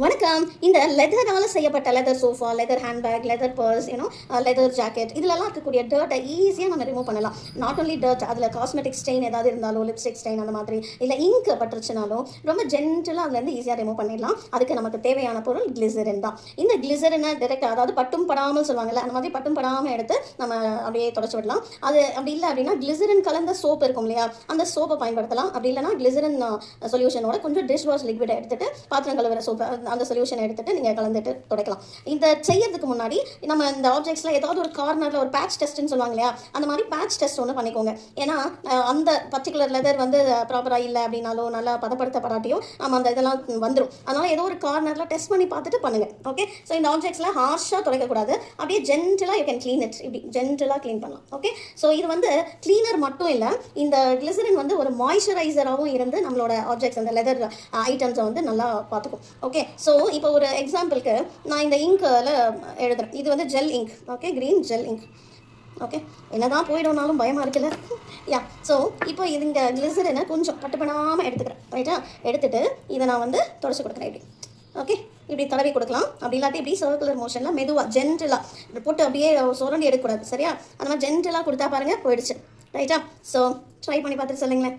வணக்கம். இந்த லெதரால் செய்யப்பட்ட leather sofa, leather handbag, leather purse, leather jacket இதிலலாம் இருக்கக்கூடிய டர்ட்டை ஈஸியாக நம்ம ரிமூவ் பண்ணலாம். நாட் ஒன்லி டர்ட், அதில் காஸ்மெட்டிக் ஸ்டெயின் ஏதாவது இருந்தாலோ, லிப்ஸ்டிக் ஸ்டெயின் அந்த மாதிரி, இல்லை இங்க் பட்டுருச்சுனாலும் ரொம்ப ஜென்டலாக அதுலேருந்து ஈஸியாக ரிமூவ் பண்ணிடலாம். அதுக்கு நமக்கு தேவையான பொருள் கிளிசரின் தான். இந்த கிளிசரினை டேரெக்டாக, அதாவது பட்டும் படாமல் சொல்லுவாங்கல்ல, அந்த மாதிரி பட்டும் படாமல் எடுத்து நம்ம அப்படியே தொடச்சி விடலாம். அது அப்படி இல்லை அப்படின்னா கிளிசரின் கலந்த சோப் இருக்கும் இல்லையா, அந்த சோப்பை பயன்படுத்தலாம். அப்படி இல்லைனா கிளிசரின் சொல்யூஷனோட கொஞ்சம் டிஷ் வாஷ் லிக்விடை எடுத்துட்டு, பாத்திரம் கழுவுற சோப்பை அந்த சொல்யூஷனை எடுத்துட்டு நீங்கள் கலந்துட்டு துடைக்கலாம். இந்த செய்யறதுக்கு முன்னாடி நம்ம இந்த ஆப்ஜெக்ட்ஸில் ஏதாவது ஒரு கார்னரில் ஒரு பேட்ச் டெஸ்ட்னு சொல்லுவாங்க இல்லையா, அந்த மாதிரி பேட்ச் டெஸ்ட் ஒன்று பண்ணிக்கோங்க. ஏன்னா அந்த பர்டிகுலர் லெதர் வந்து ப்ராப்பராக இல்லை அப்படின்னாலும், நல்லா பதப்படுத்தப்படாட்டியும் நம்ம அந்த இதெல்லாம் வந்துடும். அதனால் ஏதோ ஒரு கார்னரில் டெஸ்ட் பண்ணி பார்த்துட்டு பண்ணுங்கள். ஓகே, ஸோ இந்த ஆப்ஜெக்ட்ஸில் ஹார்ஷாக துடைக்கக்கூடாது. அப்படியே ஜென்டலாக யூ கேன் க்ளீன் இட். இப்படி ஜென்டலாக க்ளீன் பண்ணலாம். ஓகே, ஸோ இது வந்து க்ளீனர் மட்டும் இல்லை, இந்த கிளிசரின் வந்து ஒரு மாய்ஸ்சரைசராகவும் இருந்து நம்மளோட ஆப்ஜெக்ட்ஸ் அந்த லெதர் ஐட்டம்ஸை வந்து நல்லா பார்த்துக்கும். ஓகே, ஸோ இப்போ ஒரு எக்ஸாம்பிளுக்கு நான் இந்த இங்கில் எழுதுறேன். இது வந்து gel ink. Okay, green gel ink. Okay, என்னதான் போயிடும்னாலும் பயமாக இருக்குல்ல. யா, ஸோ இப்போ இது இங்கே கிளிசரினை கொஞ்சம் பட்டுப்படாமல் எடுத்துக்கிறேன். ரைட்டா, எடுத்துகிட்டு இதை நான் வந்து தொடச்சி கொடுக்குறேன். இப்படி ஓகே, இப்படி தடவி கொடுக்கலாம். அப்படி இல்லாட்டி இப்படி சர்க்குலர் மோஷனில் மெதுவாக ஜென்டலாக போட்டு அப்படியே சுரண்டி எடுக்கக்கூடாது. சரியா, அந்த மாதிரி ஜென்டலாக கொடுத்தா பாருங்கள் போயிடுச்சு. ரைட்டா, ஸோ ட்ரை பண்ணி பார்த்துட்டு சொல்லுங்களேன்.